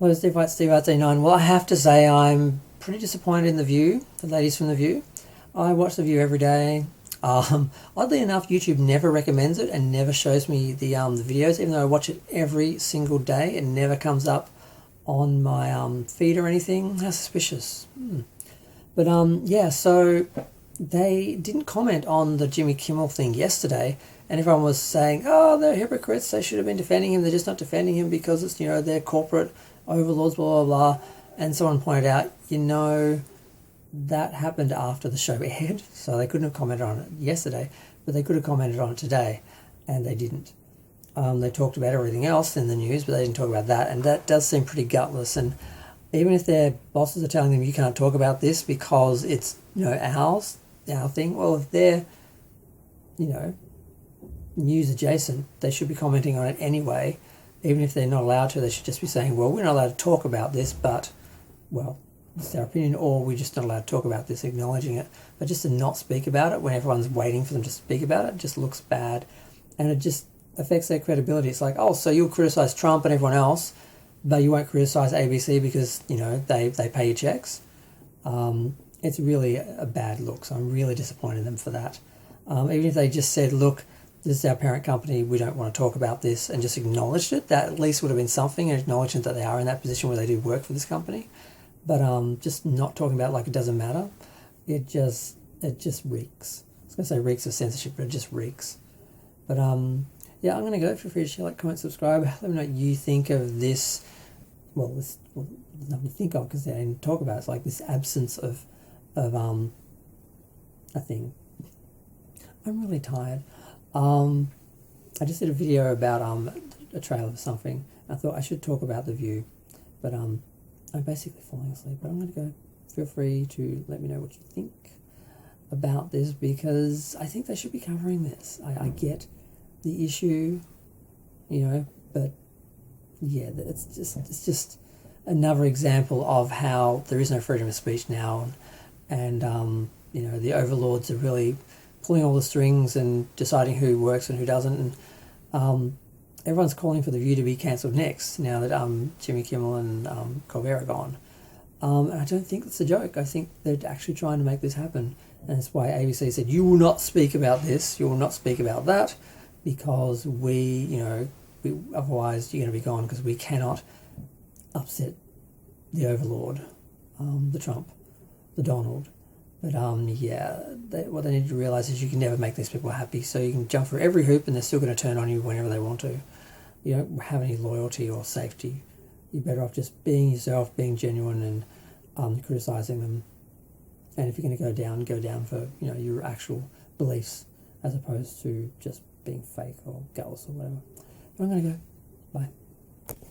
Hello, Steve White, Steve Arts 89. Well, I have to say I'm pretty disappointed in The View, the ladies from The View. I watch The View every day. Oddly enough, YouTube never recommends it and never shows me the videos, even though I watch it every single day. It never comes up on my feed or anything. How suspicious. But yeah, so they didn't comment on the Jimmy Kimmel thing yesterday, and everyone was saying, oh, they're hypocrites, they should have been defending him, they're just not defending him because it's, you know, they're corporate overlords, blah, blah, blah. And someone pointed out, you know, that happened after the show aired, so they couldn't have commented on it yesterday, but they could have commented on it today, and they didn't. They talked about everything else in the news, but they didn't talk about that, and that does seem pretty gutless. And even if their bosses are telling them you can't talk about this because it's, you know, our thing, well, if they're, you know, news adjacent, they should be commenting on it anyway. Even if they're not allowed to, they should just be saying, well, we're not allowed to talk about this, but, well, it's our opinion, or we're just not allowed to talk about this, acknowledging it. But just to not speak about it when everyone's waiting for them to speak about it just looks bad, and it just affects their credibility. It's like, oh, so you'll criticise Trump and everyone else, but you won't criticise ABC because, you know, they pay your checks. It's really a bad look, so I'm really disappointed in them for that. Even if they just said, look, this is our parent company, we don't want to talk about this, and just acknowledged it, that at least would have been something, an acknowledgement that they are in that position where they do work for this company. But just not talking about it like it doesn't matter, it just reeks. I was going to say reeks of censorship, but it just reeks. But yeah, I'm going to go. Feel free to share, like, comment, subscribe. Let me know what you think of this. Well, there's nothing to think of because they didn't talk about it. It's like this absence of a thing. I'm really tired. I just did a video about a trailer of something. I thought I should talk about The View, but I'm basically falling asleep. But I'm going to go. Feel free to let me know what you think about this, because I think they should be covering this. I get the issue, you know, but yeah, it's just another example of how there is no freedom of speech now, and you know, the overlords are really pulling all the strings and deciding who works and who doesn't, and everyone's calling for The View to be cancelled next now that Jimmy Kimmel and Colbert are gone. And I don't think it's a joke. I think they're actually trying to make this happen, and that's why ABC said, you will not speak about this, you will not speak about that, because otherwise you're going to be gone, because we cannot upset the overlord, the Trump, the Donald. But yeah, what they need to realise is you can never make these people happy, so you can jump through every hoop and they're still going to turn on you whenever they want to. You don't have any loyalty or safety. You're better off just being yourself, being genuine, and criticising them. And if you're going to go down for, you know, your actual beliefs, as opposed to just being fake or gutless or whatever. But I'm going to go. Bye.